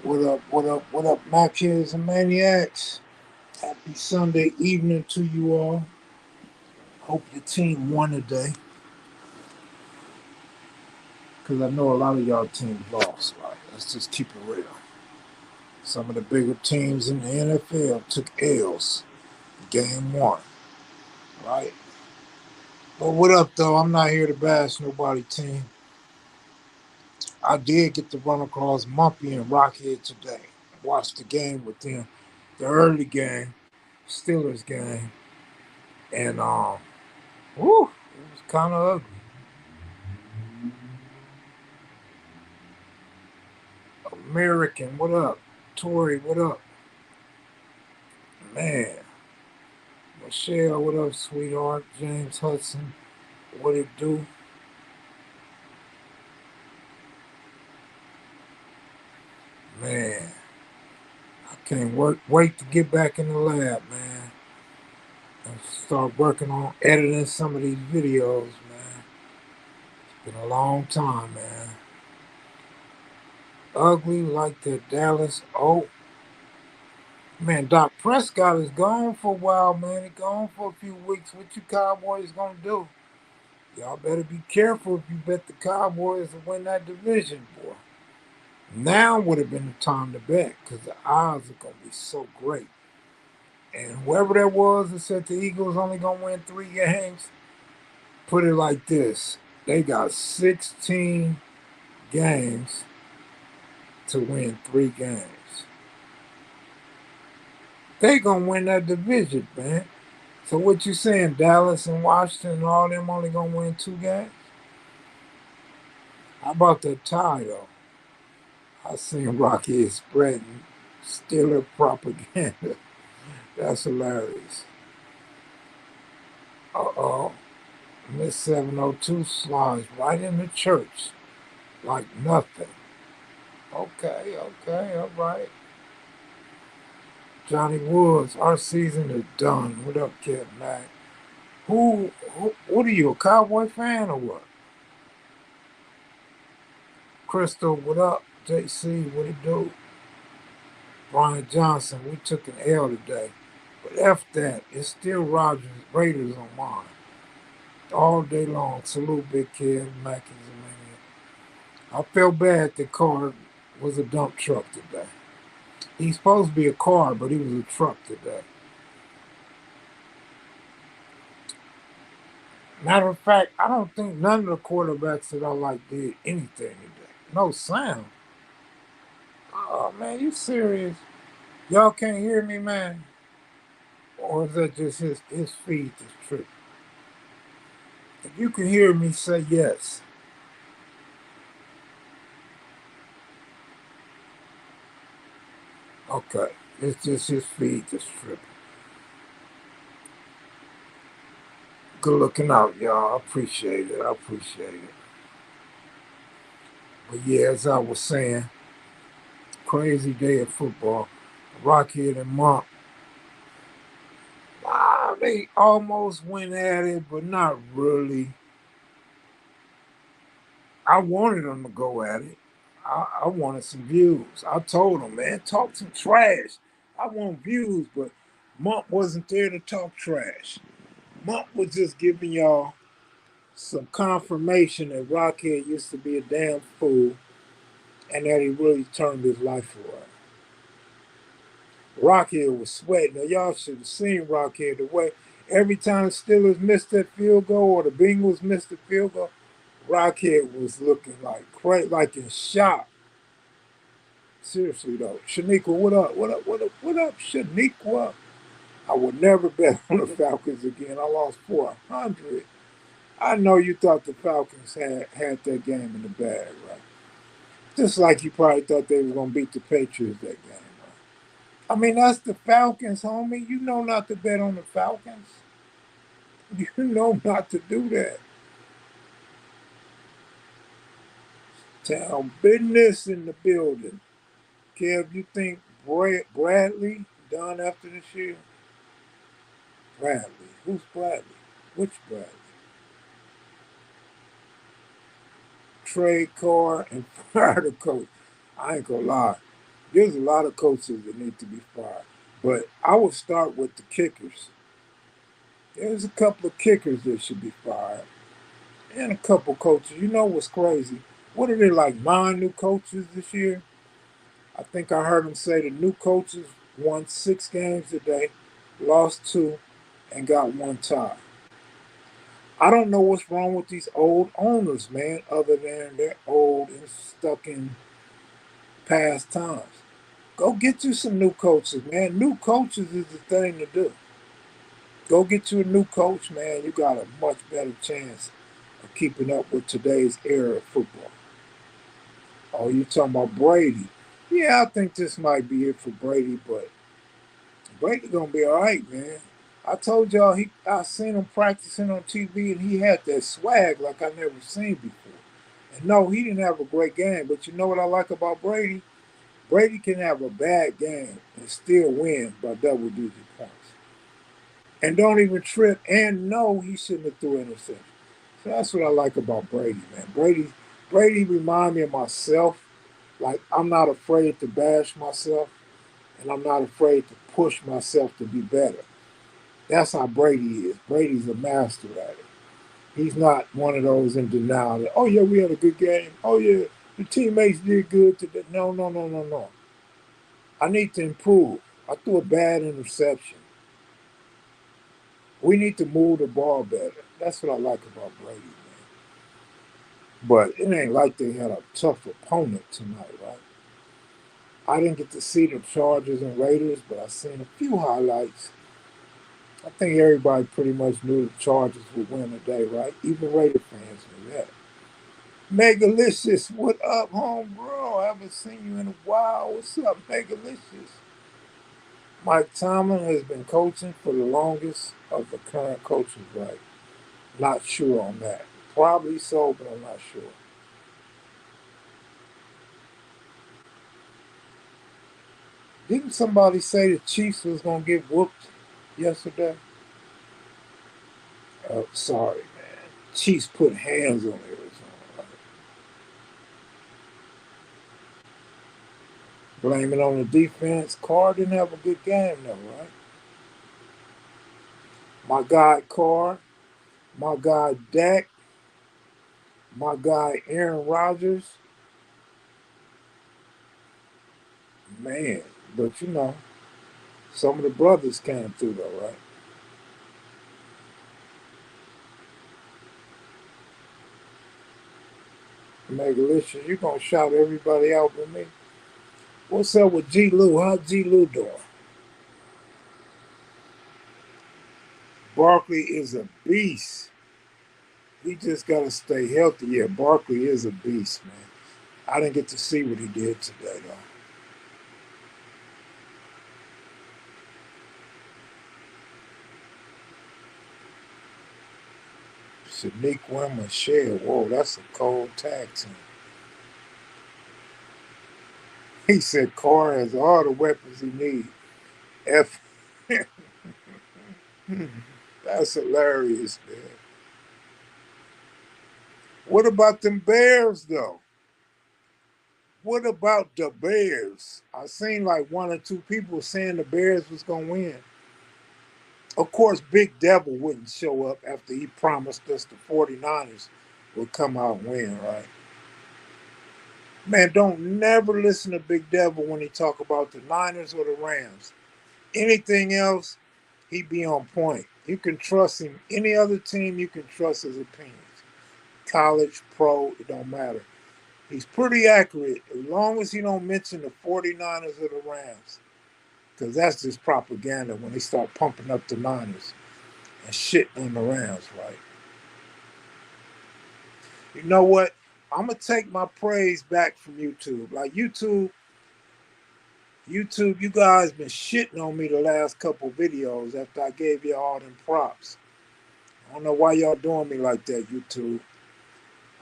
What up, what up, what up, my kids and maniacs? Happy Sunday evening to you all. Hope your team won today, because I know a lot of y'all teams lost, right? Let's just keep it real. Some of the bigger teams in the NFL took L's game one, right? But what up, though? I'm not here to bash nobody team. I did get to run across Mumpy and Rockhead today. Watched the game with them, the early game, Steelers game, and whew, it was kind of ugly. American, what up? Tori, what up? Man, Michelle, what up, sweetheart? James Hudson, what it do? Man, I can't wait to get back in the lab, man, and start working on editing some of these videos, man. Been a long time, man. Ugly like the Dallas. Oh, man, Doc Prescott is gone for a while, man. He gone for a few weeks. What you Cowboys gonna do? Y'all better be careful if you bet the Cowboys to win that division, boy. Now would have been the time to bet because the odds are going to be so great. And whoever that was that said the Eagles only going to win 3 games, put it like this. They got 16 games to win 3 games. They going to win that division, man. So what you saying, Dallas and Washington and all them only going to win 2 games? How about that tie, though? I seen Rocky spreading Steeler propaganda. That's hilarious. Uh-oh. Miss 702 slides right in the church like nothing. Okay, okay, all right. Johnny Woods, our season is done. What up, Kid Mac? What are you, a Cowboy fan or what? Crystal, what up? JC, what it do? Brian Johnson, we took an L today. But F that, it's still Rogers Raiders on mine. All day long. Salute, Big Kid, Mac is a maniac. I felt bad the car was a dump truck today. He's supposed to be a car, but he was a truck today. Matter of fact, I don't think none of the quarterbacks that I like did anything today. No sound. Oh man, you serious? Y'all can't hear me, man? Or is that just his feed is tripping? If you can hear me, say yes. Okay. It's just his feed that's tripping. Good looking out, y'all. I appreciate it. I appreciate it. But yeah, as I was saying, crazy day of football. Rockhead and Monk, they almost went at it, but not really. I wanted them to go at it. I wanted some views. I told them, man, talk some trash. I want views, but Monk wasn't there to talk trash. Monk was just giving y'all some confirmation that Rockhead used to be a damn fool and that he really turned his life around. Rockhead was sweating. Now, y'all should have seen Rockhead the way every time Steelers missed that field goal or the Bengals missed the field goal, Rockhead was looking like crazy, like in shock. Seriously though, Shaniqua, what up? What up? What up? What up, Shaniqua? I would never bet on the Falcons again. I lost 400. I know you thought the Falcons had that game in the bag, right? Just like you probably thought they were gonna beat the Patriots that game, right? I mean, that's the Falcons, homie. You know not to bet on the Falcons. You know not to do that. Town business in the building. Kev, you think Bradley done after this year? Bradley. Who's Bradley? Which Bradley? Trade Carr and fire the coach. I ain't gonna lie. There's a lot of coaches that need to be fired. But I would start with the kickers. There's a couple of kickers that should be fired. And a couple coaches. You know what's crazy? What are there, like 9 new coaches this year? I think I heard him say the new coaches won 6 games today, lost 2, and got 1 tie. I don't know what's wrong with these old owners, man, other than they're old and stuck in past times. Go get you some new coaches, man. New coaches is the thing to do. Go get you a new coach, man. You got a much better chance of keeping up with today's era of football. Oh, you talking about Brady? Yeah, I think this might be it for Brady, but Brady gonna be all right, man. I told y'all I seen him practicing on TV, and he had that swag like I never seen before. And no, he didn't have a great game, but you know what I like about Brady? Brady can have a bad game and still win by double-digit points, and don't even trip. And no, he shouldn't have threw an interception. So that's what I like about Brady, man. Brady remind me of myself. Like I'm not afraid to bash myself, and I'm not afraid to push myself to be better. That's how Brady is. Brady's a master at it. He's not one of those in denial that, oh yeah, we had a good game. Oh yeah, the teammates did good today. No, no, no, no, no. I need to improve. I threw a bad interception. We need to move the ball better. That's what I like about Brady, man. But it ain't like they had a tough opponent tonight, right? I didn't get to see the Chargers and Raiders, but I seen a few highlights. I think everybody pretty much knew the Chargers would win today, right? Even Raider fans knew that. Megalicious, what up, home bro? I haven't seen you in a while. What's up, Megalicious? Mike Tomlin has been coaching for the longest of the current coaches, right? Not sure on that. Probably so, but I'm not sure. Didn't somebody say the Chiefs was gonna get whooped yesterday? Oh, sorry, man. Chiefs put hands on Arizona. Right? Blame it on the defense. Carr didn't have a good game, though, right? My guy Carr, my guy Dak, my guy Aaron Rodgers, man. But you know, some of the brothers came through, though, right? Megalicious, you gonna shout everybody out with me? What's up with G. Lou? How's G. Lou doing? Barkley is a beast. He just got to stay healthy. Yeah, Barkley is a beast, man. I didn't get to see what he did today, though. Shaniqua Michelle. Whoa, that's a cold tag team. He said Carr has all the weapons he needs. F. That's hilarious, man. What about them Bears, though? What about the Bears? I seen like 1 or 2 people saying the Bears was going to win. Of course, Big Devil wouldn't show up after he promised us the 49ers would come out and win, right? Man, don't never listen to Big Devil when he talk about the Niners or the Rams. Anything else, he be on point. You can trust him. Any other team, you can trust his opinions. College, pro, it don't matter. He's pretty accurate as long as he don't mention the 49ers or the Rams. Because that's just propaganda when they start pumping up the Niners and shitting on the Rams, right? You know what? I'm gonna take my praise back from YouTube. Like YouTube, you guys been shitting on me the last couple videos after I gave you all them props. I don't know why y'all doing me like that, YouTube.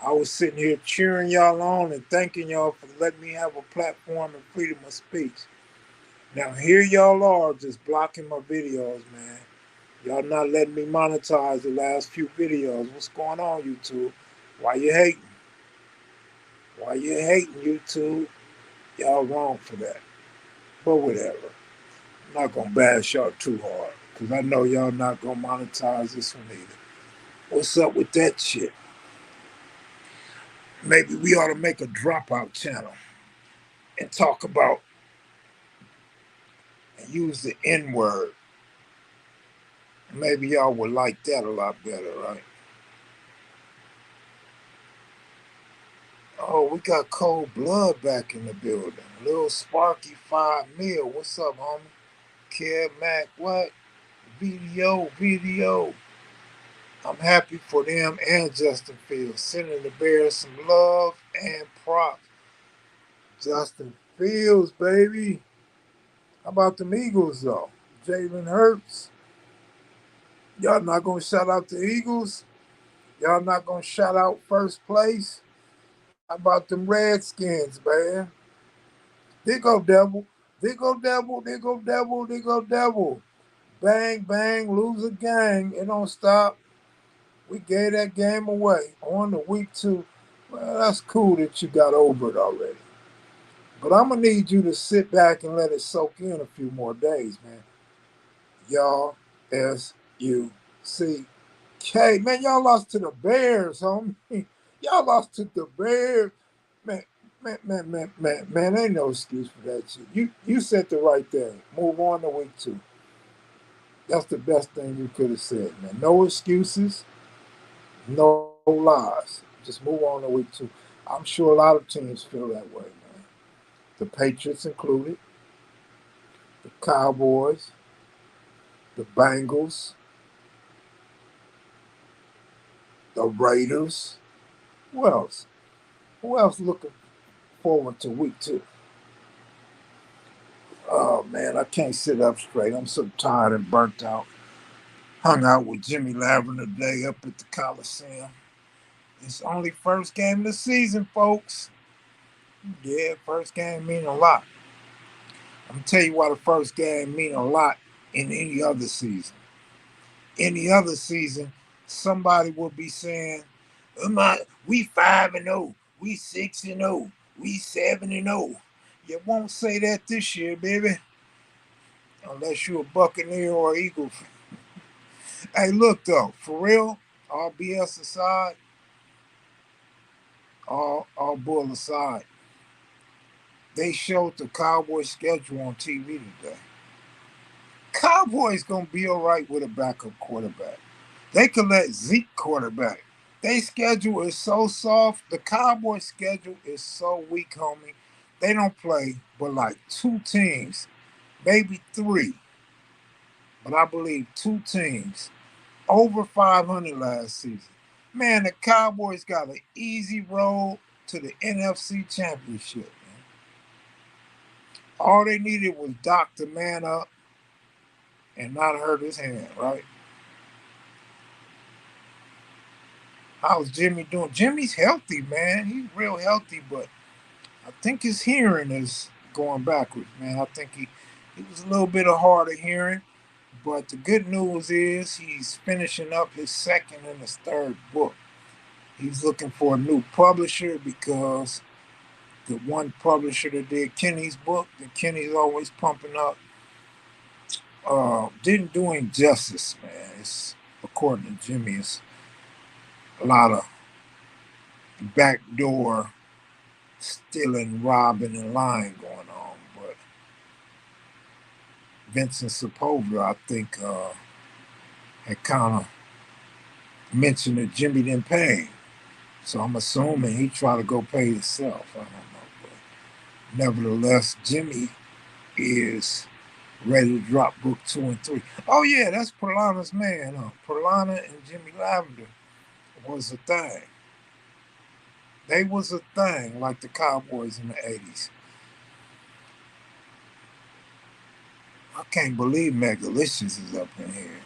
I was sitting here cheering y'all on and thanking y'all for letting me have a platform and freedom of speech. Now here y'all are just blocking my videos, man. Y'all not letting me monetize the last few videos. What's going on, YouTube? Why you hating? Why you hating, YouTube? Y'all wrong for that. But whatever. I'm not gonna bash y'all too hard because I know y'all not gonna monetize this one either. What's up with that shit? Maybe we ought to make a dropout channel and talk about and use the N word. Maybe y'all would like that a lot better, right? Oh, we got Cold Blood back in the building. Little Sparky 5 mil. What's up, homie? Kev Mac, what? Video. I'm happy for them and Justin Fields. Sending the Bears some love and props. Justin Fields, baby. How about them Eagles, though? Jalen Hurts. Y'all not going to shout out the Eagles? Y'all not going to shout out first place? How about them Redskins, man? There go devil. There go devil. There go devil. There go devil. Bang, bang, lose a gang. It don't stop. We gave that game away on the week 2. Well, that's cool that you got over it already. But I'm going to need you to sit back and let it soak in a few more days, man. Y'all, S-U-C-K. Man, y'all lost to the Bears, homie. Y'all lost to the Bears. Man, man, ain't no excuse for that shit. You said the right thing. Move on to week 2. That's the best thing you could have said, man. No excuses, no lies. Just move on to week 2. I'm sure a lot of teams feel that way, man. The Patriots included, the Cowboys, the Bengals, the Raiders. Who else? Who else looking forward to week 2? Oh man, I can't sit up straight. I'm so tired and burnt out. Hung out with Jimmy Laverne today up at the Coliseum. It's only first game of the season, folks. Yeah, first game mean a lot. I'm gonna tell you why the first game mean a lot in any other season. Any other season, somebody will be saying, we 5-0, we 6-0, we 7-0. You won't say that this year, baby, unless you're a Buccaneer or Eagle fan. Hey, look though, for real, all BS aside, all bull aside, they showed the Cowboys schedule on TV today. Cowboys gonna be all right with a backup quarterback. They could let Zeke quarterback. Their schedule is so soft. The Cowboys' schedule is so weak, homie. They don't play but like 2 teams, maybe 3, but I believe 2 teams over 500 last season. Man, the Cowboys got an easy road to the NFC Championship. Man. All they needed was Doc to man up and not hurt his hand, right? How's Jimmy doing? Jimmy's healthy, man. He's real healthy, but I think his hearing is going backwards, man. I think he was a little bit of hard of hearing, but the good news is he's finishing up his second and his third book. He's looking for a new publisher because the one publisher that did Kenny's book, that Kenny's always pumping up, didn't do him justice, man. It's according to Jimmy, it's a lot of backdoor stealing, robbing, and lying going on. But Vincent Sepulveda, I think, had kind of mentioned that Jimmy didn't pay him. So I'm assuming he tried to go pay himself. I don't know. But nevertheless, Jimmy is ready to drop book 2 and 3. Oh, yeah, that's Perlana's man. Perlana and Jimmy Lavender was a thing. They was a thing like the Cowboys in the 80s. I can't believe Megalicious is up in here.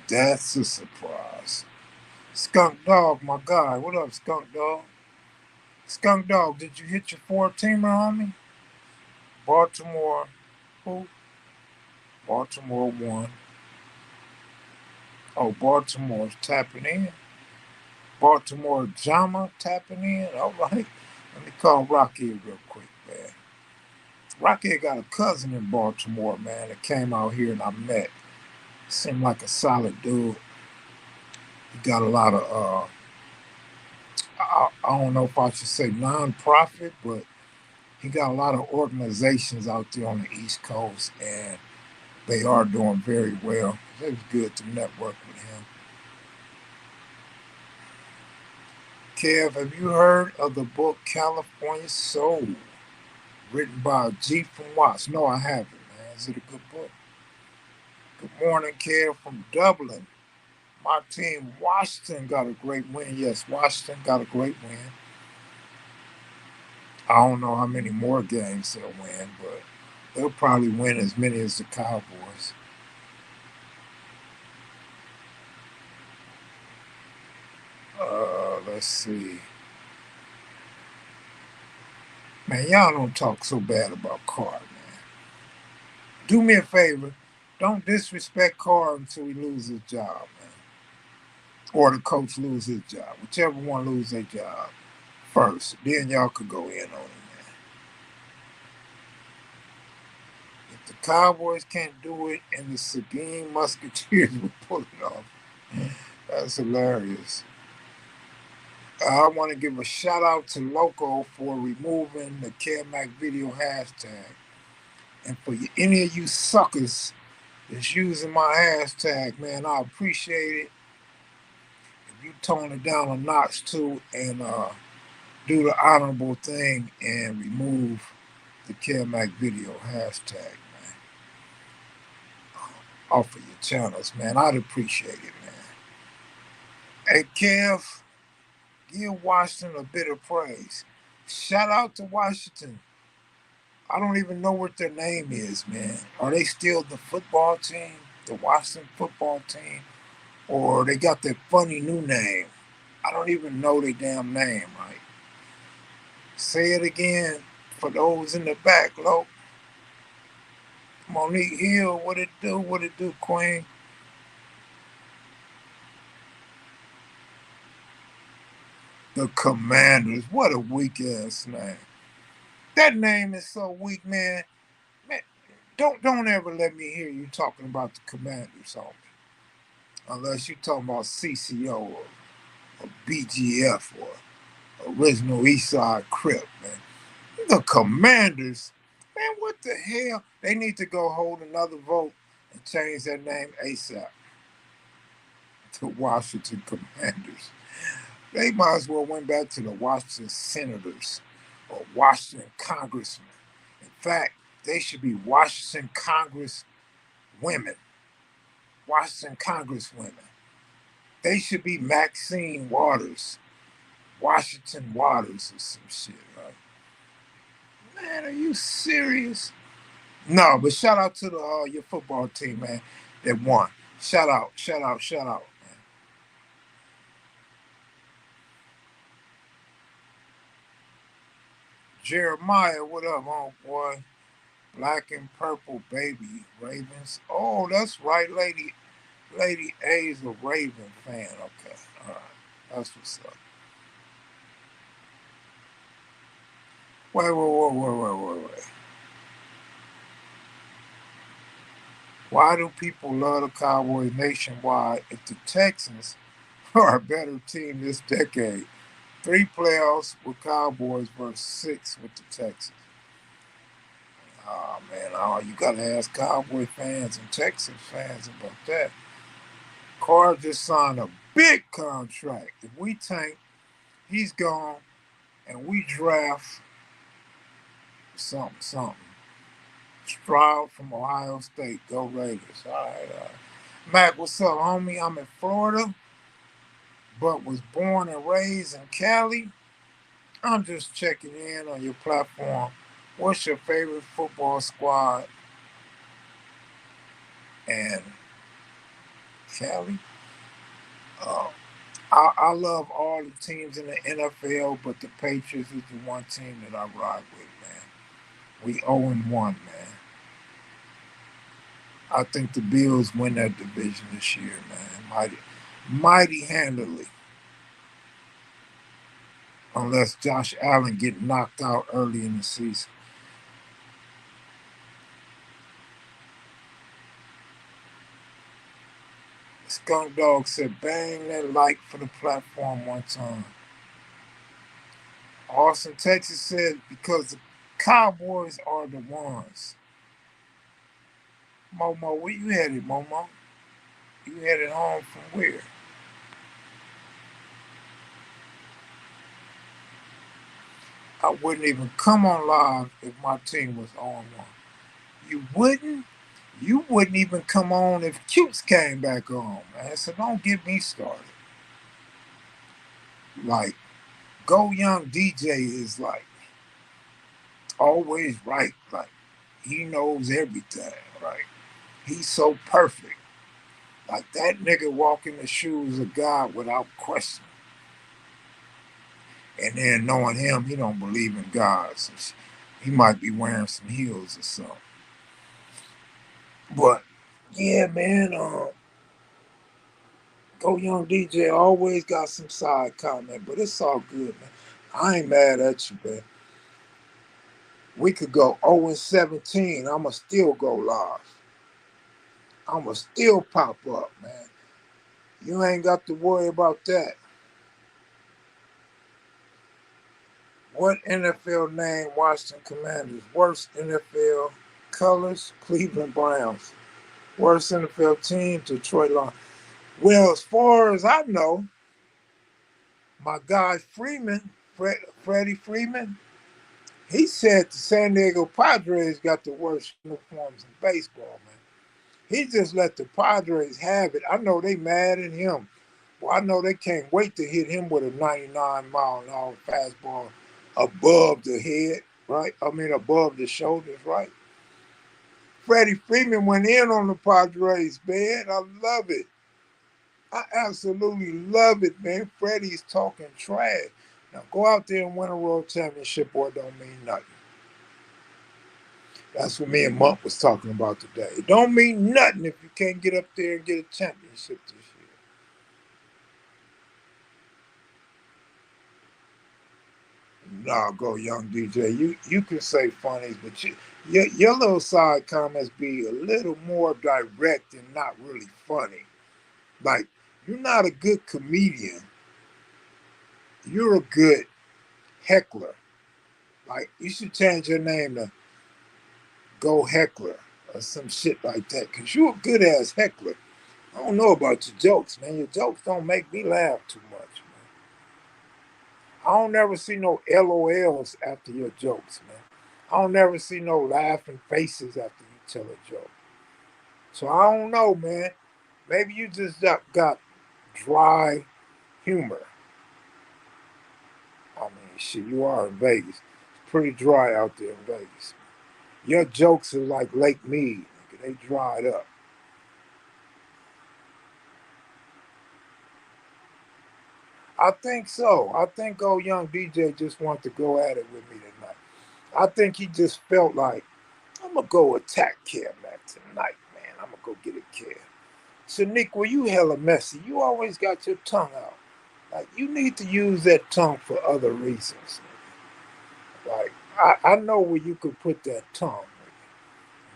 That's a surprise. Skunk Dog, my guy. What up, Skunk Dog? Skunk Dog, did you hit your 4-teamer on me? Baltimore, who? Baltimore won. Oh, Baltimore's tapping in. Baltimore Jama tapping in. All right. Let me call Rocky real quick, man. Rocky got a cousin in Baltimore, man, that came out here and I met. Seemed like a solid dude. He got a lot of, I don't know if I should say non-profit, but he got a lot of organizations out there on the East Coast, and they are doing very well. It was good to network with him. Kev, have you heard of the book California Soul, written by G from Watts? No, I haven't, man. Is it a good book? Good morning, Kev from Dublin. My team, Washington, got a great win. Yes, Washington got a great win. I don't know how many more games they'll win, but they'll probably win as many as the Cowboys. Let's see. Man, y'all don't talk so bad about Carr, man. Do me a favor. Don't disrespect Carr until he loses his job, man. Or the coach loses his job. Whichever one lose their job first. Then y'all could go in on him, man. If the Cowboys can't do it and the Seguin Musketeers will pull it off, that's hilarious. I want to give a shout out to Loco for removing the kevmacvideos hashtag. And for any of you suckers that's using my hashtag, man, I appreciate it. If you tone it down a notch too and do the honorable thing and remove the kevmacvideos hashtag, man, off of your channels, man, I'd appreciate it, man. Hey, Kev, give Washington a bit of praise. Shout out to Washington. I don't even know what their name is, man. Are they still the football team, the Washington football team, or they got that funny new name? I don't even know their damn name, right? Say it again for those in the back, low. Monique Hill, what it do? What it do, Queen? The Commanders. What a weak ass name. That name is so weak, man. Man, don't ever let me hear you talking about the Commanders, homie. Unless you're talking about CCO or BGF or original Eastside Crip, man. The Commanders, man, what the hell? They need to go hold another vote and change their name ASAP to Washington Commanders. They might as well went back to the Washington Senators or Washington Congressmen. In fact, they should be Washington Congress women. Washington Congress women. They should be Maxine Waters, Washington Waters, or some shit, right? Man, are you serious? No, but shout out to the your football team, man, that won. Shout out, shout out, shout out, man. Jeremiah, what up, homeboy? Black and purple baby Ravens. Oh, that's right, Lady A's a Raven fan. Okay, all right, that's what's up. Wait. Why do people love the Cowboys nationwide if the Texans are a better team this decade? 3 playoffs with Cowboys versus 6 with the Texans. Oh man, you gotta ask Cowboy fans and Texans fans about that. Carr just signed a big contract. If we tank, he's gone, and we draft something. Stroud from Ohio State. Go Raiders. All right, all right. Mac, what's up, homie? I'm in Florida, but was born and raised in Cali. I'm just checking in on your platform. What's your favorite football squad and Cali? Uh, I love all the teams in the NFL, but the Patriots is the one team that I ride with, man. We 0-1, man. I think the Bills win that division this year, man. Mighty handily. Unless Josh Allen get knocked out early in the season. Skunk Dog said, bang that like for the platform one time. Austin, Texas said, because the Cowboys are the ones. Momo, where you headed, Momo? You headed home from where? I wouldn't even come on live if my team was on one. You wouldn't? You wouldn't even come on if Cutes came back on, man. So don't get me started. Like, Go Young DJ is like always right. Like, he knows everything, right? He's so perfect. Like, that nigga walk in the shoes of God without question. And then knowing him, he don't believe in God. So he might be wearing some heels or something. But yeah, man, Go Young DJ always got some side comment, but it's all good, man. I ain't mad at you, man. We could go 0-17. I'ma still go live. I'ma still pop up, man. You ain't got to worry about that. What NFL name Washington Commanders? Worst NFL colors? Cleveland Browns. Worst NFL team? Detroit Lions. Well, as far as I know, my guy Freeman, Freddie Freeman, he said the San Diego Padres got the worst uniforms in baseball, man. He just let the Padres have it. I know they mad at him. Well, I know they can't wait to hit him with a 99-mile-an-hour fastball above the head, right? I mean, above the shoulders, right? Freddie Freeman went in on the Padres, man. I love it. I absolutely love it, man. Freddie's talking trash. Now, go out there and win a world championship, or it don't mean nothing. That's what me and Monk was talking about today. It don't mean nothing if you can't get up there and get a championship this year. Nah, go Young DJ. You can say funnies, but your little side comments be a little more direct and not really funny. Like, you're not a good comedian. You're a good heckler. Like, you should change your name to Go Heckler or some shit like that, because you're a good ass heckler. I don't know about your jokes, man. Your jokes don't make me laugh too much, man. I don't never see no LOLs after your jokes, man. I don't never see no laughing faces after you tell a joke. So I don't know, man. Maybe you just got dry humor. I mean, shit, you are in Vegas. It's pretty dry out there in Vegas. Your jokes are like Lake Mead. Nigga. They dried up. I think so. I think old young DJ just wanted to go at it with me tonight. I think he just felt like, I'm going to go attack Kev Mac tonight, man. I'm going to go get a Kev. Shaniqua, you hella messy. You always got your tongue out. Like, you need to use that tongue for other reasons. Like, I know where you could put that tongue.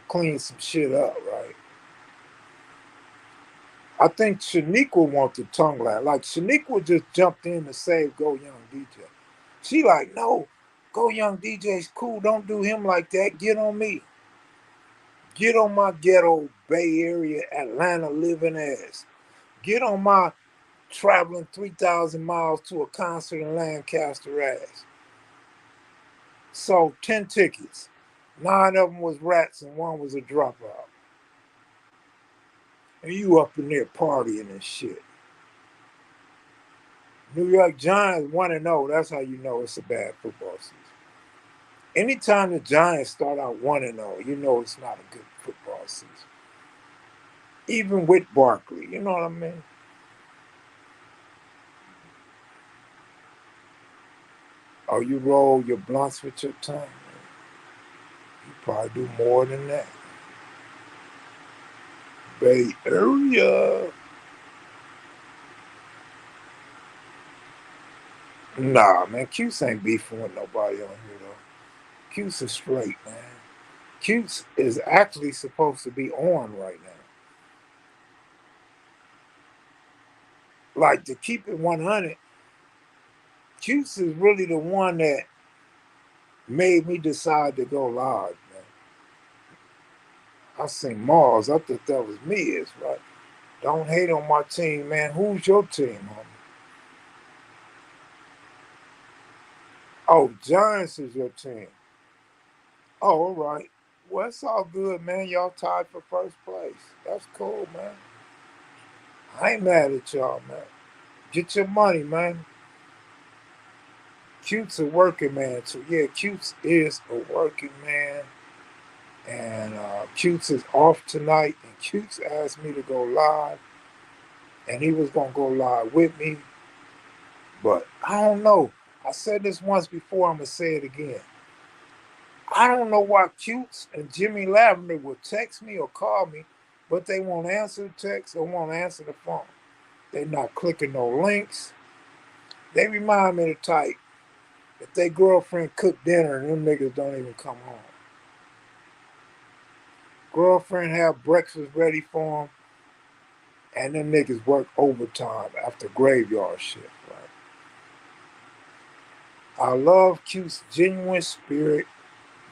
Clean some shit up, right? I think Shaniqua wants the tongue line. Like, Shaniqua just jumped in to save Go Young DJ. She like, no, Go Young DJ's cool. Don't do him like that. Get on me. Get on my ghetto Bay Area Atlanta living ass. Get on my traveling 3,000 miles to a concert in Lancaster ass. Sold 10 tickets. 9 of them was rats and 1 was a dropout. And you up in there partying and shit. New York Giants 1-0. That's how you know it's a bad football season. Anytime the Giants start out 1-0, you know it's not a good football season. Even with Barkley, you know what I mean? Oh, you roll your blunts with your tongue. You probably do more than that. Bay Area. Nah, man, Cuse ain't beefing with nobody on here, though. Cuse is straight, man. Cuse is actually supposed to be on right now. Like, to keep it 100, Cutes is really the one that made me decide to go live, man. I seen Mars. I thought that was me. It's right. Don't hate on my team, man. Who's your team, homie? Oh, Giants is your team. Oh, all right. Well, it's all good, man. Y'all tied for first place. That's cool, man. I ain't mad at y'all, man. Get your money, man. Cute's a working man, too. Yeah, Cutes is a working man. And Cutes is off tonight. And Cutes asked me to go live. And he was going to go live with me. But I don't know. I said this once before. I'm going to say it again. I don't know why Cutes and Jimmy Lavender will text me or call me, but they won't answer the text or won't answer the phone. They not clicking no links. They remind me of the type if their girlfriend cook dinner and them niggas don't even come home. Girlfriend have breakfast ready for them, and them niggas work overtime after graveyard shift. Right? I love Cute's genuine spirit,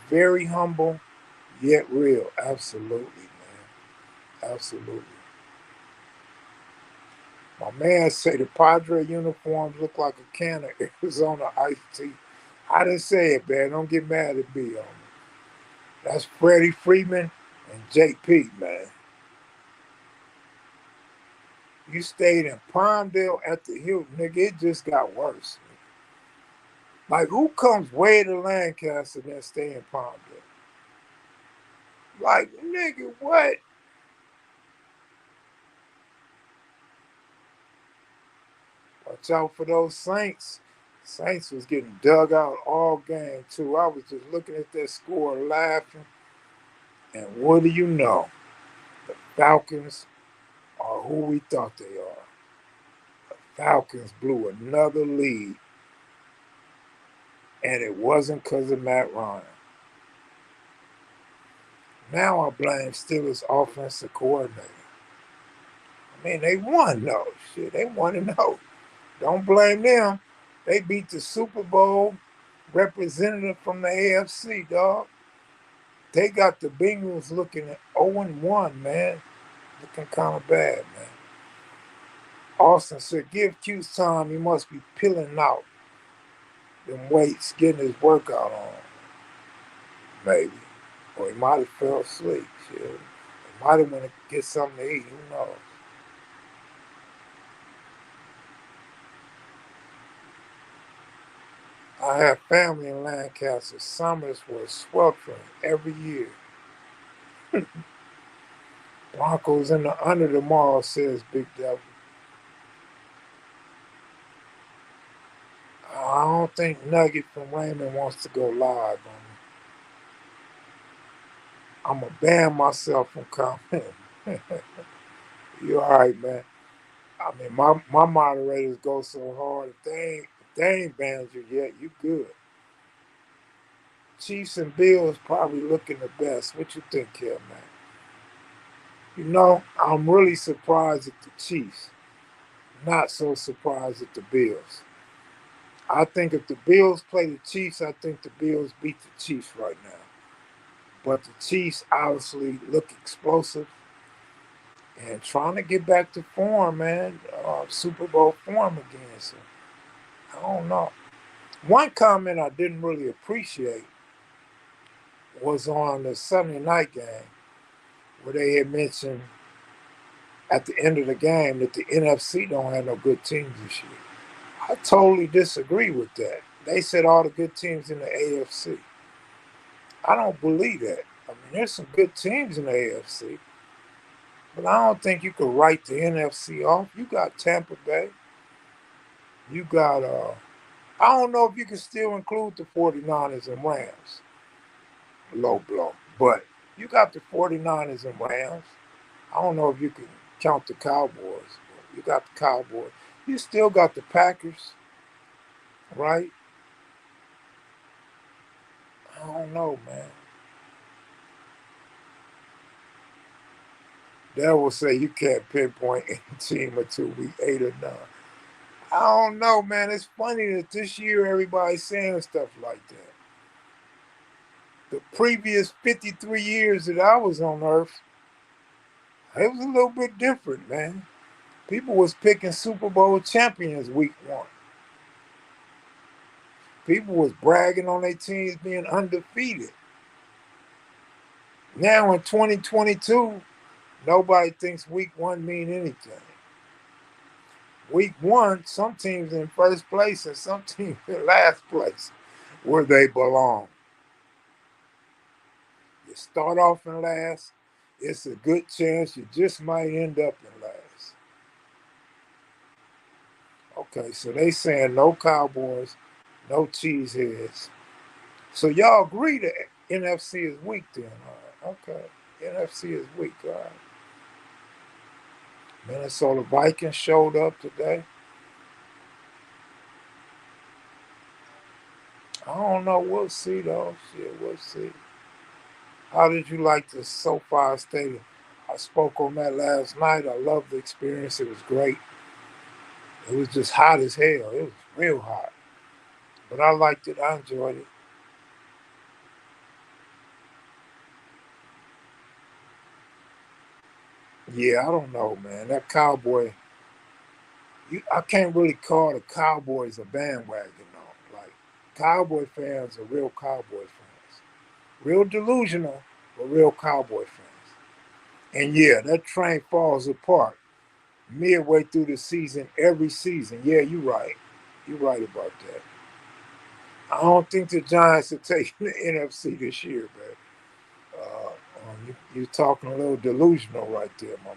very humble, yet real. Absolutely, man. Absolutely. My man say the Padre uniforms look like a can of Arizona iced tea. I didn't say it, man. Don't get mad at me on me. That's Freddie Freeman and JP, man. You stayed in Palmdale at the Hilton, nigga. It just got worse. Like, who comes way to Lancaster and then stay in Palmdale? Like, nigga, what? Watch out for those Saints. Saints was getting dug out all game, too. I was just looking at that score laughing. And what do you know? The Falcons are who we thought they are. The Falcons blew another lead, and it wasn't because of Matt Ryan. Now I blame Steelers offensive coordinator. I mean, they won though. Shit, they won and no. Don't blame them. They beat the Super Bowl representative from the AFC, dog. They got the Bengals looking at 0-1, man. Looking kind of bad, man. Austin said, give Q time. He must be peeling out them weights, getting his workout on, maybe. Or he might have fell asleep. Shit. He might have went to get something to eat. Who knows? I have family in Lancaster. Summers was sweltering every year. Broncos in the under tomorrow, says Big Devil. I don't think Nugget from Raymond wants to go live on me. I'm going to ban myself from commenting. You all right, man? I mean, my moderators go so hard. If they ain't banned you yet, you good. Chiefs and Bills probably looking the best. What you think here, man? You know, I'm really surprised at the Chiefs. Not so surprised at the Bills. I think if the Bills play the Chiefs, I think the Bills beat the Chiefs right now. But the Chiefs obviously look explosive and trying to get back to form, man. Super Bowl form again. So I don't know. One comment I didn't really appreciate was on the Sunday night game where they had mentioned at the end of the game that the NFC don't have no good teams this year. I totally disagree with that. They said all the good teams in the AFC. I don't believe that. I mean, there's some good teams in the AFC, but I don't think you could write the NFC off. You got Tampa Bay. You got, I don't know if you can still include the 49ers and Rams. Low blow. But you got the 49ers and Rams. I don't know if you can count the Cowboys. But you got the Cowboys. You still got the Packers, right? I don't know, man. That will say you can't pinpoint any team until week 8 or 9. I don't know, man. It's funny that this year everybody's saying stuff like that. The previous 53 years that I was on Earth, it was a little bit different, man. People was picking Super Bowl champions week one. People was bragging on their teams being undefeated. Now in 2022, nobody thinks week one mean anything. Week one, some teams in first place and some teams in last place where they belong. You start off in last, it's a good chance you just might end up in last. Okay, so they saying no Cowboys, no cheeseheads. So y'all agree that NFC is weak then? All right, okay. NFC is weak, all right. Minnesota Vikings showed up today. I don't know. We'll see, though. Shit, we'll see. How did you like the SoFi Stadium? I spoke on that last night. I loved the experience. It was great. It was just hot as hell. It was real hot. But I liked it. I enjoyed it. Yeah, I don't know, man. That Cowboy, I can't really call the Cowboys a bandwagon, though. Like, Cowboy fans are real Cowboy fans. Real delusional, but real Cowboy fans. And yeah, that train falls apart midway through the season, every season. Yeah, you're right. You're right about that. I don't think the Giants are taking the NFC this year, man. You're talking a little delusional right there, my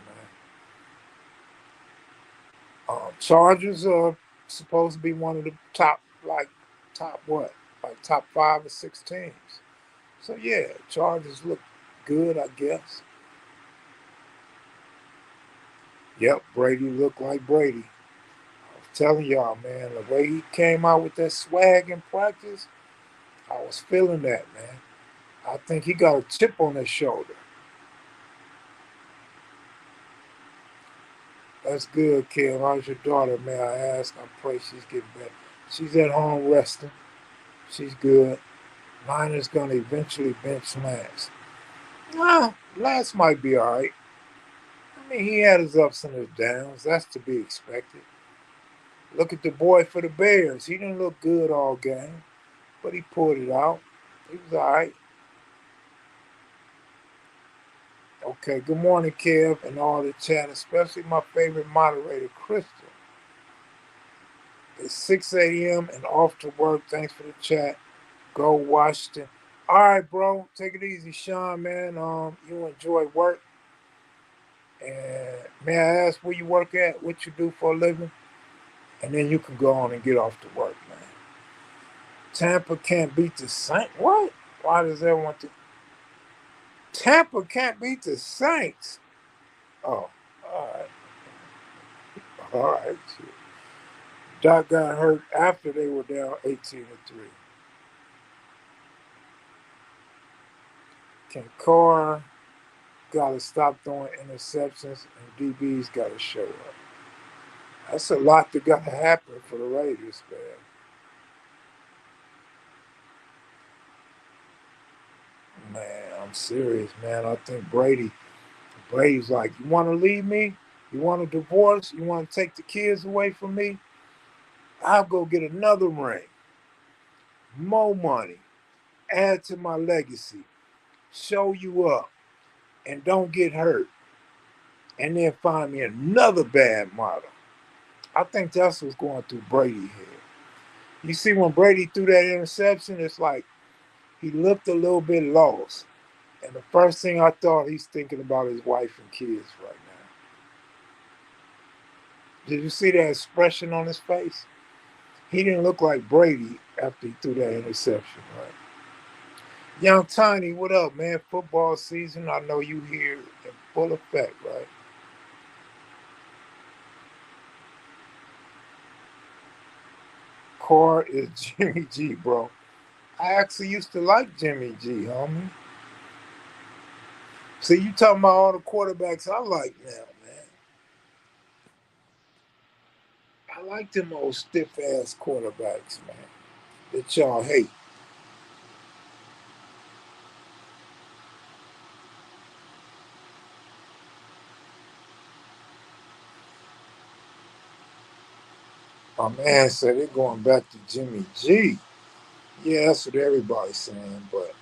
man. Chargers are supposed to be one of the top, like, top what? Like top 5 or 6 teams. So yeah, Chargers look good, I guess. Yep, Brady looked like Brady. I was telling y'all, man, the way he came out with that swag in practice, I was feeling that, man. I think he got a chip on his shoulder. That's good, kid. How's your daughter, may I ask? I pray she's getting better. She's at home resting. She's good. Mine is going to eventually bench Lance. Nah, Lance might be all right. I mean, he had his ups and his downs. That's to be expected. Look at the boy for the Bears. He didn't look good all game, but he pulled it out. He was all right. Okay, good morning, Kev, and all the chat, especially my favorite moderator, Crystal. It's 6 a.m. and off to work. Thanks for the chat. Go Washington. All right, bro. Take it easy, Sean, man. You enjoy work. And may I ask where you work at, what you do for a living? And then you can go on and get off to work, man. Tampa can't beat the Saints. What? Why does everyone think Tampa can't beat the Saints? Oh, all right. All right. Shit. Doc got hurt after they were down 18-3. Can Carr got to stop throwing interceptions and DB's got to show up. That's a lot that got to happen for the Raiders, man. Man, I'm serious, man. I think Brady's like, you want to leave me? You want a divorce? You want to take the kids away from me? I'll go get another ring, more money, add to my legacy, show you up, and don't get hurt, and then find me another bad model. I think that's what's going through Brady's head. You see, when Brady threw that interception, it's like he looked a little bit lost. And the first thing I thought, he's thinking about his wife and kids right now. Did you see that expression on his face? He didn't look like Brady after he threw that interception, right? Young Tiny, what up, man? Football season, I know you here in full effect, right? Carr is Jimmy G, bro. I actually used to like Jimmy G, homie. See, you talking about all the quarterbacks I like now, man. I like them old stiff ass quarterbacks, man. That y'all hate. My man said they're going back to Jimmy G. Yeah, that's what everybody's saying, but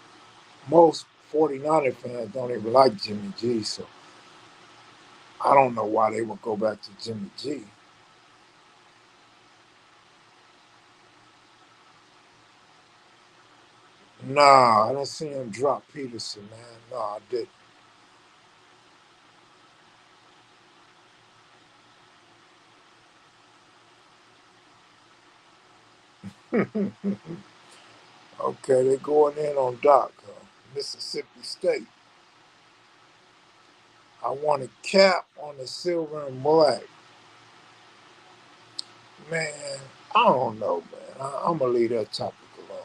most 49er fans don't even like Jimmy G, so I don't know why they would go back to Jimmy G. Nah, I didn't see him drop Peterson, man. Nah, I didn't. Okay, they're going in on Doc, Mississippi State. I want a cap on the silver and black. Man, I don't know, man. I'm going to leave that topic alone.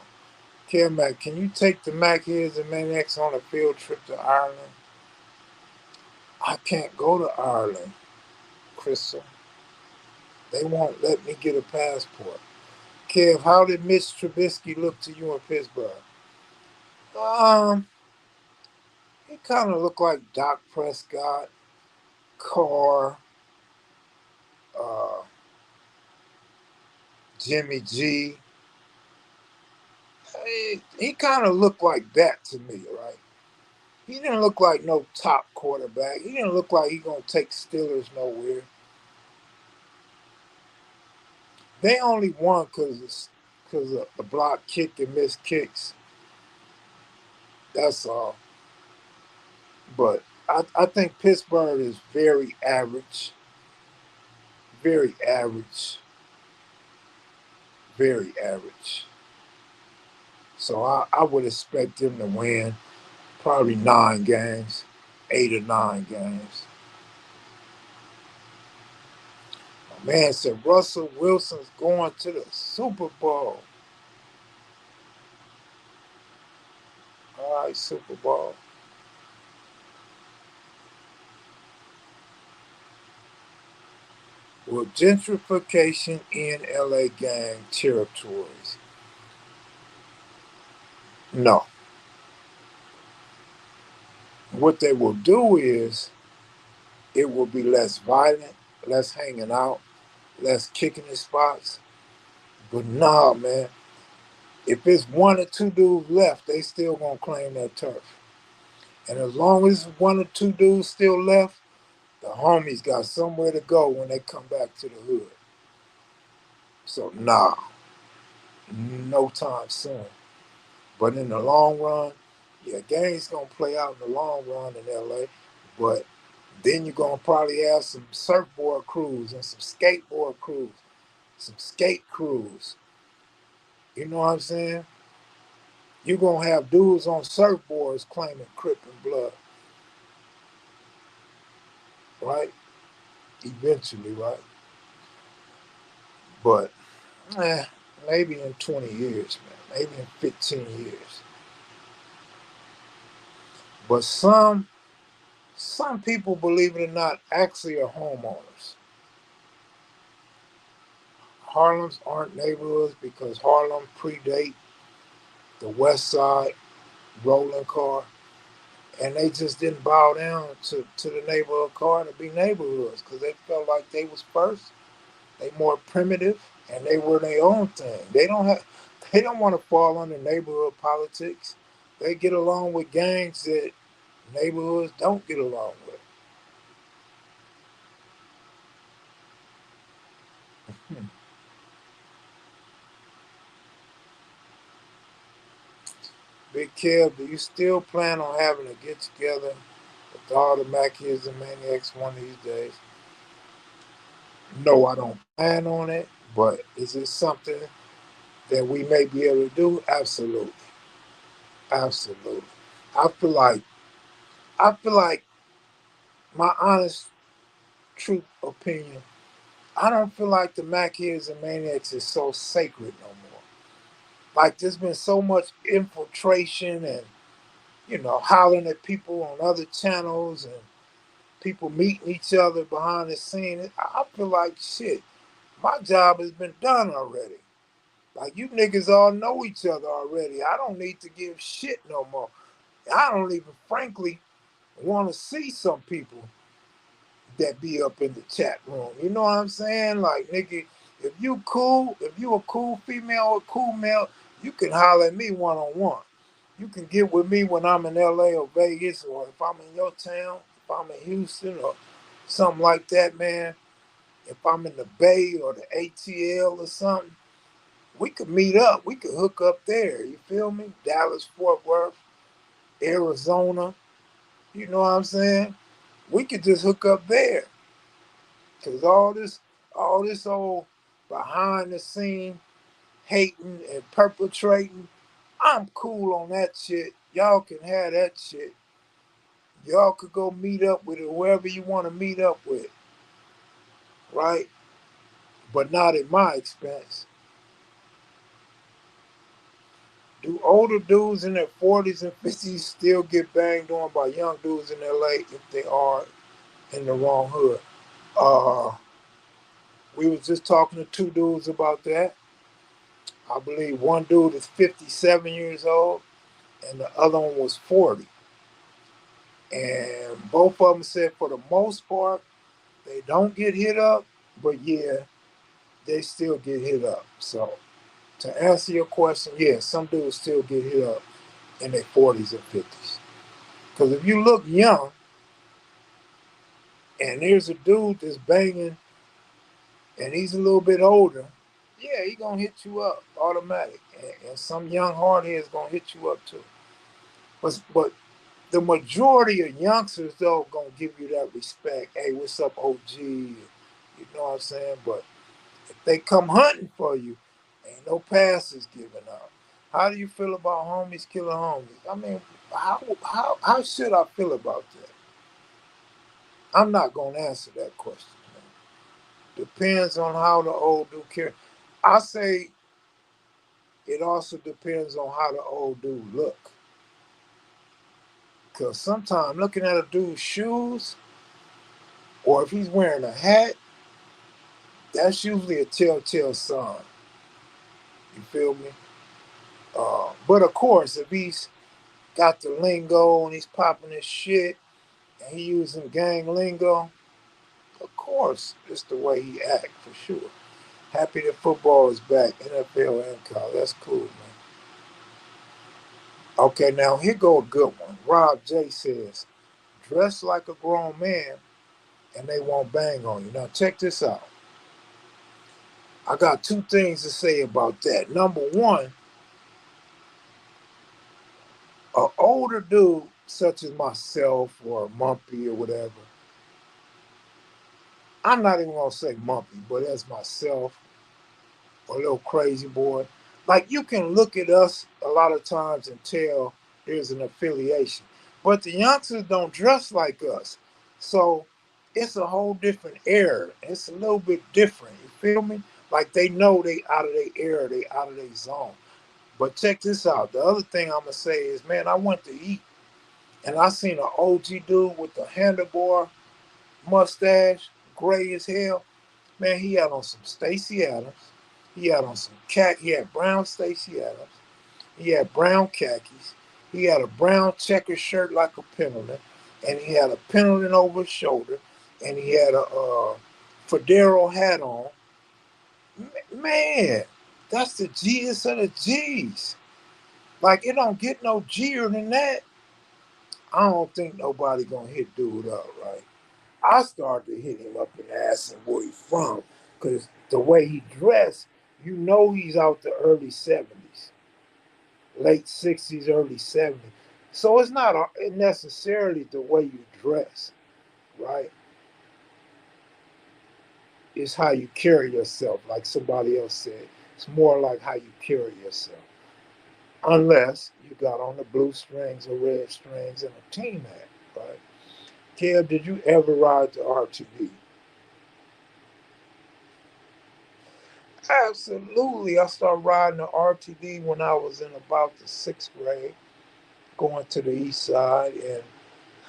Mac, can you take the Mac Heads and Maniacs on a field trip to Ireland? I can't go to Ireland, Crystal. They won't let me get a passport. Kev, how did Mitch Trubisky look to you in Pittsburgh? Um, he kind of looked like Doc Prescott, Carr, uh, Jimmy G. He kind of looked like that to me, right? He didn't look like no top quarterback. He didn't look like he gonna take Steelers nowhere. They only won because of the block kick and missed kicks. That's all. But I think Pittsburgh is very average, very average. So I would expect them to win probably 9 games, 8 or 9 games. My man said Russell Wilson's going to the Super Bowl. All right, Super Bowl. Will gentrification in LA gang territories? No. What they will do is it will be less violent, less hanging out, less kicking in spots. But nah, man, if it's 1 or 2 dudes left, they still gonna claim that turf. And as long as 1 or 2 dudes still left, the homies got somewhere to go when they come back to the hood. So nah, no time soon. But in the long run, yeah, game's gonna play out in the long run in LA. But then you're gonna probably have some surfboard crews and some skateboard crews, some skate crews. You know what I'm saying? You're gonna have dudes on surfboards claiming Crip and blood, right? Eventually, right? But eh, maybe in 20 years, man. Maybe in 15 years. But some people, believe it or not, actually are homeowners. Harlem's aren't neighborhoods because Harlem predate the West Side rolling car, and they just didn't bow down to the neighborhood car to be neighborhoods because they felt like they was first. They more primitive, and they were their own thing. They don't want to fall under neighborhood politics. They get along with gangs that neighborhoods don't get along with. Hmm. Big Kev, do you still plan on having a get together with all the Mackies and Maniacs one of these days? No, I don't plan on it, but is it something that we may be able to do? Absolutely. Absolutely. I feel like I feel like my honest true opinion, I don't feel like the Mackies and Maniacs is so sacred no more. Like there's been so much infiltration and hollering at people on other channels and people meeting each other behind the scene. I feel like shit. My job has been done already. Like you niggas all know each other already. I don't need to give shit no more. I don't even frankly want to see some people that be up in the chat room. You know what I'm saying? Like nigga, if you cool, if you a cool female or cool male, you can holler at me one on one. You can get with me when I'm in LA or Vegas or if I'm in your town, if I'm in Houston or something like that, man. If I'm in the Bay or the ATL or something, we could meet up. We could hook up there. You feel me? Dallas, Fort Worth, Arizona. You know what I'm saying? We could just hook up there. Cause all this old behind the scene hating and perpetrating, I'm cool on that shit. Y'all can have that shit. Y'all could go meet up with whoever you want to meet up with, right? But not at my expense. Do older dudes in their 40s and 50s still get banged on by young dudes in LA if they are in the wrong hood? Uh, we was just talking to two dudes about that. I believe one dude is 57 years old and the other one was 40. And both of them said for the most part, they don't get hit up, but yeah, they still get hit up. So to answer your question, yeah, some dudes still get hit up in their 40s and 50s. Because if you look young and there's a dude that's banging and he's a little bit older, yeah, he gonna hit you up automatic. And some young hardhead's gonna hit you up too. But the majority of youngsters though gonna give you that respect. Hey, what's up, OG? You know what I'm saying? But if they come hunting for you, ain't no passes given out. How do you feel about homies killing homies? I mean, how should I feel about that? I'm not gonna answer that question. Depends on how the old dude care. I say it also depends on how the old dude look. Cause sometimes looking at a dude's shoes, or if he's wearing a hat, that's usually a telltale sign. You feel me? But of course, if he's got the lingo and he's popping his shit and he using gang lingo, of course, it's the way he act for sure. Happy that football is back, NFL and college. That's cool, man. Okay, now here go a good one. Rob J says, dress like a grown man and they won't bang on you. Now check this out. I got two things to say about that. Number one, an older dude such as myself or Mumpy or whatever, I'm not even gonna say Mumpy, but as myself or little crazy boy, like you can look at us a lot of times and tell there's an affiliation. But the youngsters don't dress like us. So it's a whole different era. It's a little bit different. You feel me? Like they know they out of their era, they out of their zone. But check this out. The other thing I'm gonna say is, man, I went to eat and I seen an OG dude with the handlebar mustache, gray as hell. Man, he had on some Stacy Adams. He had on some cat. He had brown Stacy Adams. He had brown khakis. He had a brown checker shirt like a pendleton, and he had a pendleton over his shoulder, and he had a fedora hat on. Man, that's the G's of the G's. Like it don't get no G'er than that. I don't think nobody gonna hit dude up, right? I started to hit him up and ask him where he from, because the way he dressed, you know he's out the early 70s, late 60s, early 70s. So it's not necessarily the way you dress, right? It's how you carry yourself, like somebody else said. It's more like how you carry yourself. Unless you got on the blue strings or red strings and a team hat, right? Kev, did you ever ride the RTD? Absolutely. I started riding the RTD when I was in about the sixth grade, going to the east side. And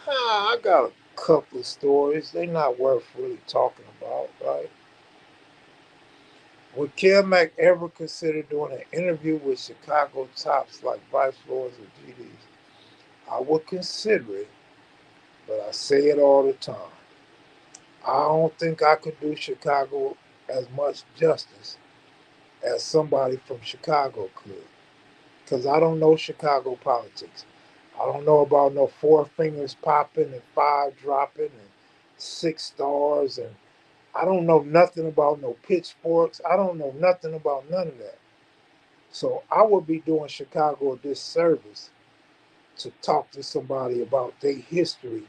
I got a couple of stories. They're not worth really talking about, right? Would Mac ever consider doing an interview with Chicago tops like Vice Lords or GDs? I would consider it, but I say it all the time. I don't think I could do Chicago as much justice as somebody from Chicago could. Because I don't know Chicago politics. I don't know about no four fingers popping and five dropping and six stars. And I don't know nothing about no pitchforks. I don't know nothing about none of that. So I would be doing Chicago a disservice to talk to somebody about their history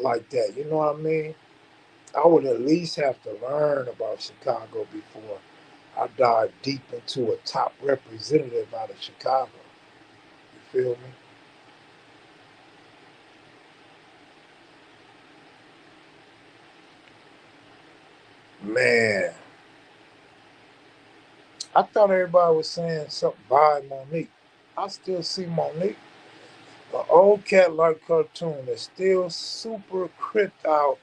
like that. You know what I mean? I would at least have to learn about Chicago before I dive deep into a top representative out of Chicago. You feel me? Man, I thought everybody was saying something by Monique. I still see Monique, an old cat like cartoon that's still super cripped out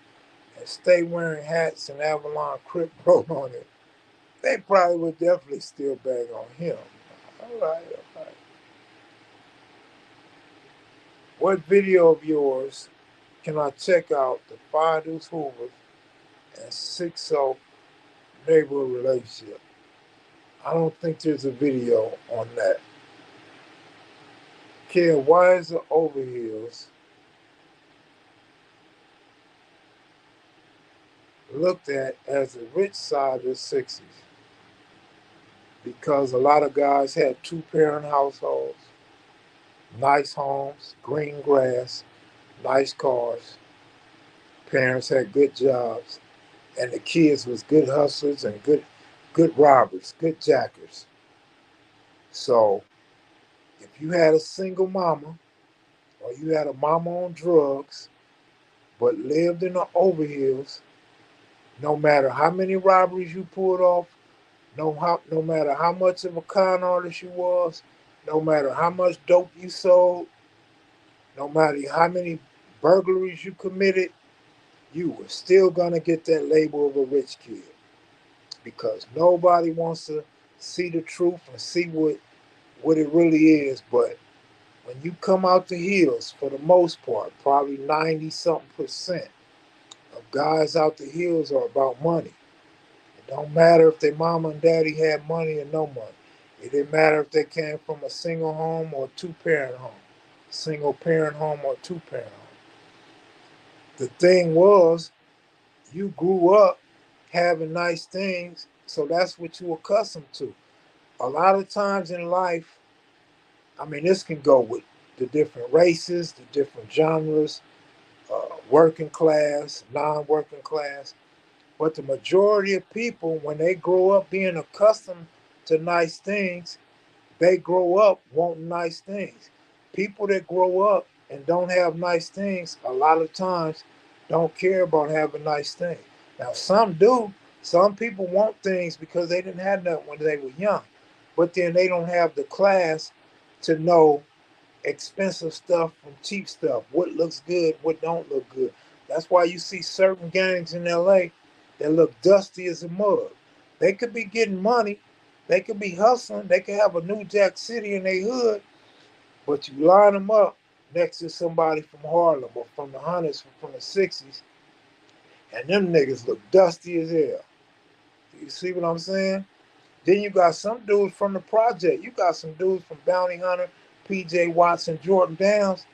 and stay wearing hats and Avalon Crip wrote on it. They probably would definitely still bang on him. All right, all right. What video of yours can I check out the Five Deuce Hoover and 6-0 neighborhood relationship? I don't think there's a video on that. Kid, why is the overheels looked at as the rich side of the 60s? Because a lot of guys had two-parent households, nice homes, green grass, nice cars. Parents had good jobs, and the kids was good hustlers and good robbers, good jackers. So if you had a single mama or you had a mama on drugs but lived in the overhills, no matter how many robberies you pulled off, no matter how much of a con artist you was, no matter how much dope you sold, no matter how many burglaries you committed, you were still gonna get that label of a rich kid because nobody wants to see the truth and see what it really is. But when you come out the hills, for the most part, probably 90 something percent of guys out the hills are about money. It don't matter if their mama and daddy had money or no money. It didn't matter if they came from a single home or two-parent home, single parent home or two-parent home. The thing was, you grew up having nice things, so that's what you accustomed to. A lot of times in life, I mean, this can go with the different races, the different genres, working class, non-working class. But the majority of people, when they grow up being accustomed to nice things, they grow up wanting nice things. People that grow up and don't have nice things, a lot of times don't care about having nice things. Now, some do. Some people want things because they didn't have nothing when they were young. But then they don't have the class to know expensive stuff from cheap stuff, what looks good, what don't look good. That's why you see certain gangs in LA that look dusty as a mug. They could be getting money, they could be hustling, they could have a New Jack City in their hood, but you line them up next to somebody from Harlem or from the hundreds from the 60s, and them niggas look dusty as hell. You see what I'm saying? Then you got some dudes from the project. You got some dudes from Bounty Hunter, PJ Watson, Jordan Downs,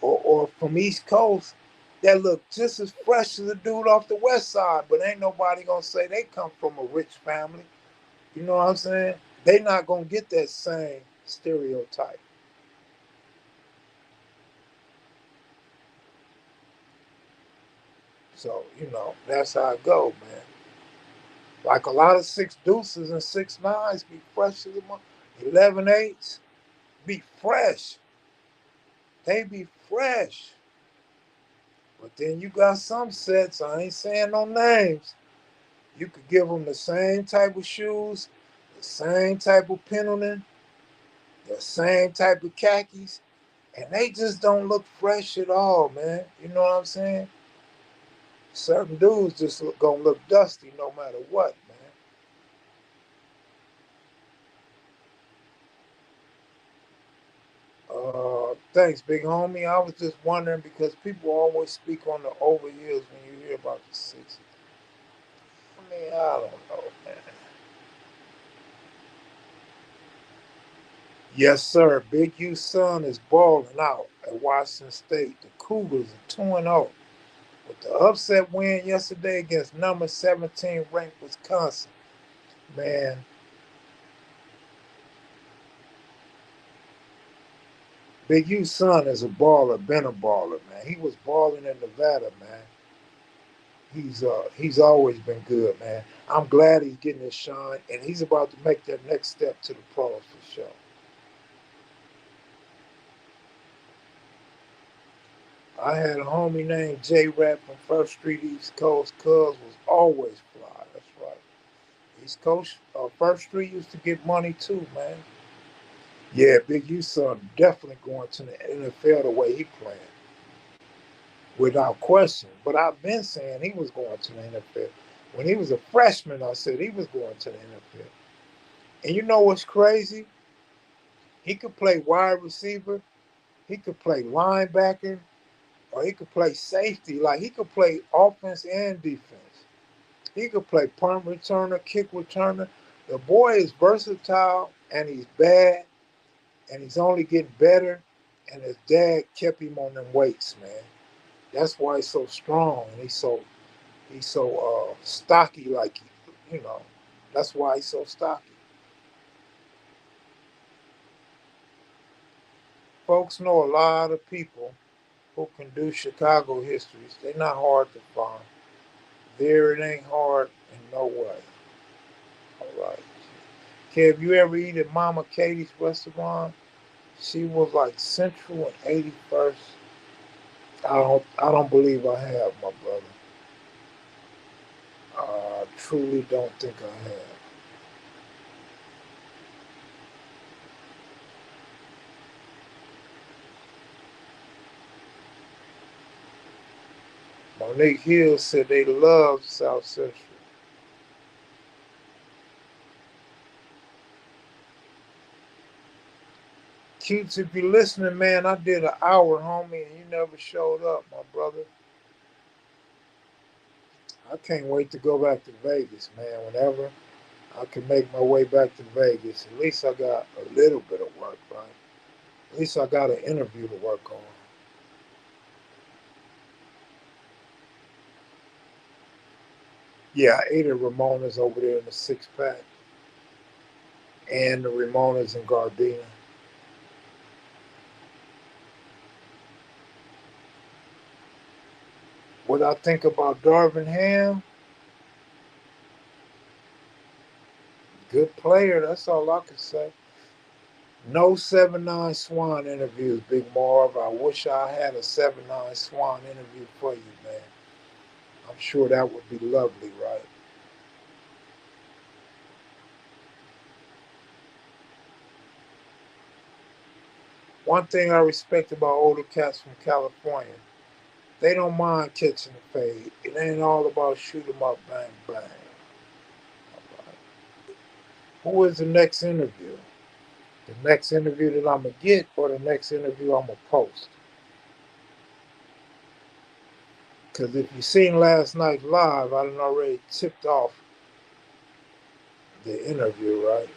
or from East Coast that look just as fresh as a dude off the West Side, but ain't nobody gonna say they come from a rich family. You know what I'm saying? They not gonna get that same stereotype. So, that's how it go, man. Like a lot of six deuces and 6 9s be fresh as a 11 8s be fresh. They be fresh. But then you got some sets, I ain't saying no names. You could give them the same type of shoes, the same type of pendleton, the same type of khakis, and they just don't look fresh at all, man. You know what I'm saying? Certain dudes just gonna look dusty no matter what, man. Thanks, big homie. I was just wondering because people always speak on the over years when you hear about the 60s. I mean, I don't know, man. Yes, sir. Big U's son is balling out at Washington State. The Cougars are 2-0 with the upset win yesterday against number 17 ranked Wisconsin. Man, Big U's son is a baller, been a baller, man. He was balling in Nevada, man. He's always been good, man. I'm glad he's getting his shine, and he's about to make that next step to the pros for sure. I had a homie named J Rap from First Street East Coast. Cuz was always fly. That's right. East Coast, First Street used to get money too, man. Yeah, Big U son definitely going to the NFL the way he playing, without question. But I've been saying he was going to the NFL. When he was a freshman, I said he was going to the NFL. And you know what's crazy? He could play wide receiver, he could play linebacker, or he could play safety. Like he could play offense and defense. He could play punt returner, kick returner. The boy is versatile and he's bad and he's only getting better. And his dad kept him on them weights, man. That's why he's so strong and he's so stocky. Like you know, that's why he's so stocky. Folks know a lot of people who can do Chicago histories. They're not hard to find. There, it ain't hard in no way. All right. Kev, you ever eat at Mama Katie's restaurant? She was like Central and 81st. I don't believe I have, my brother. I truly don't think I have. Monique Hill said they love South Central. Cutes, if you're listening, man, I did an hour, homie, and you never showed up, my brother. I can't wait to go back to Vegas, man. Whenever I can make my way back to Vegas, at least I got a little bit of work, right? At least I got an interview to work on. Yeah, I ate at Ramona's over there in the six pack and the Ramona's in Gardena. What I think about Darvin Ham, good player. That's all I can say. No 7-9 Swan interviews, Big Marv. I wish I had a 7-9 Swan interview for you, man. I'm sure that would be lovely, right? One thing I respect about older cats from California, they don't mind catching the fade. It ain't all about shoot 'em up, bang, bang. Who is the next interview? The next interview that I'm going to get or the next interview I'm going to post? Because if you seen last night live, I done already tipped off the interview, right?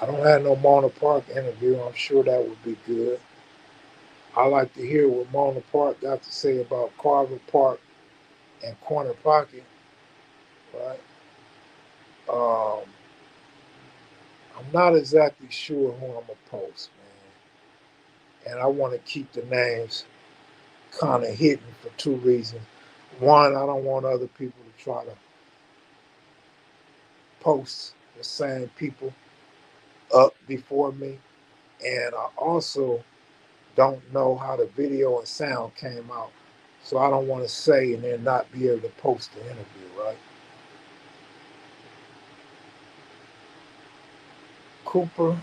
I don't have no Mona Park interview. I'm sure that would be good. I like to hear what Mona Park got to say about Carver Park and Corner Pocket, right? Um, I'm not exactly sure who I'm going to post, man. And I want to keep the names kind of hidden for two reasons. One, I don't want other people to try to post the same people up before me. And I also don't know how the video and sound came out. So I don't want to say and then not be able to post the interview, right? Cooper.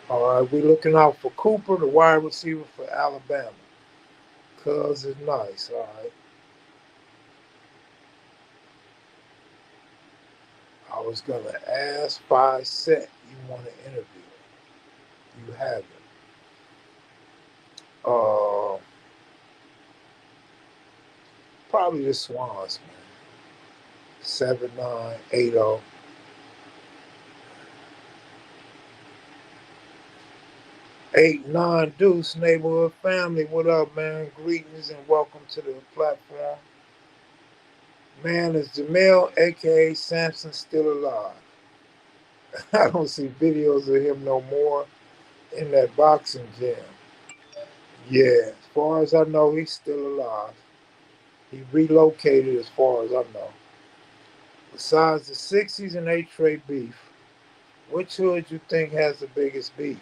All right, we're looking out for Cooper, the wide receiver for Alabama. Cuz is nice. All right. I was gonna ask 5 Set you want to interview. You have it. Probably the Swans, man. 7980. 89 Deuce Neighborhood Family. What up, man? Greetings and welcome to the platform. Man, is Jamel, aka Samson, still alive? I don't see videos of him no more in that boxing gym. Yeah, as far as I know, he's still alive. He relocated as far as I know. Besides the 60s and 8 tray beef, which hood you think has the biggest beef?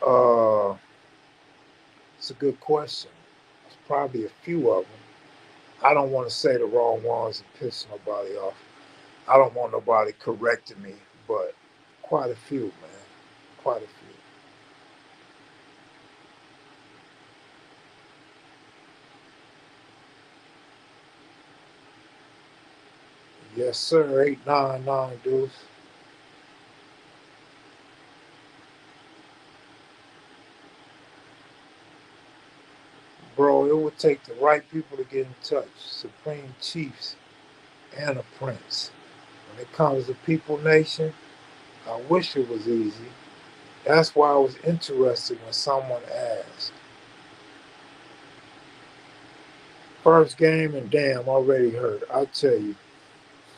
Uh, it's a good question. There's probably a few of them. I don't want to say the wrong ones and piss nobody off. I don't want nobody correcting me, but quite a few, man. Quite a few. Yes, sir. 899 dudes. Bro, it would take the right people to get in touch. Supreme Chiefs and a Prince. When it comes to People Nation, I wish it was easy. That's why I was interested when someone asked. First game and damn, already hurt. I tell you,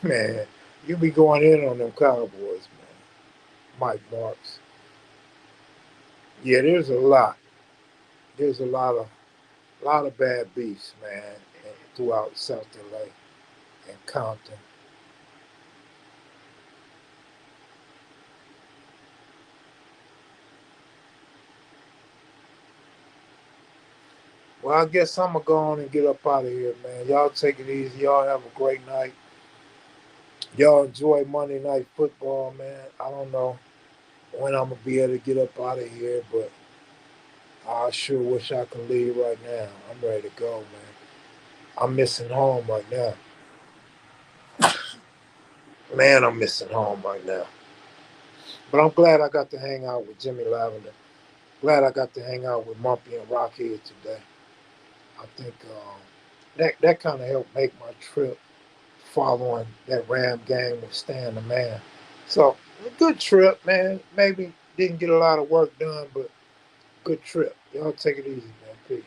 man, you be going in on them Cowboys, man. Mike Marks. Yeah, there's a lot. There's a lot of bad beefs, man, throughout South LA and Compton. Well, I guess I'm gonna go on and get up out of here, man. Y'all take it easy. Y'all have a great night. Y'all enjoy Monday Night Football, man. I don't know when I'm gonna be able to get up out of here, but I sure wish I could leave right now. I'm ready to go, man. I'm missing home right now. Man, I'm missing home right now. But I'm glad I got to hang out with Jimmy Lavender. Glad I got to hang out with Mumpy and Rockhead today. I think that kind of helped make my trip following that Ram game with Stan the Man. So, a good trip, man. Maybe didn't get a lot of work done, but good trip. Y'all take it easy, man. Peace.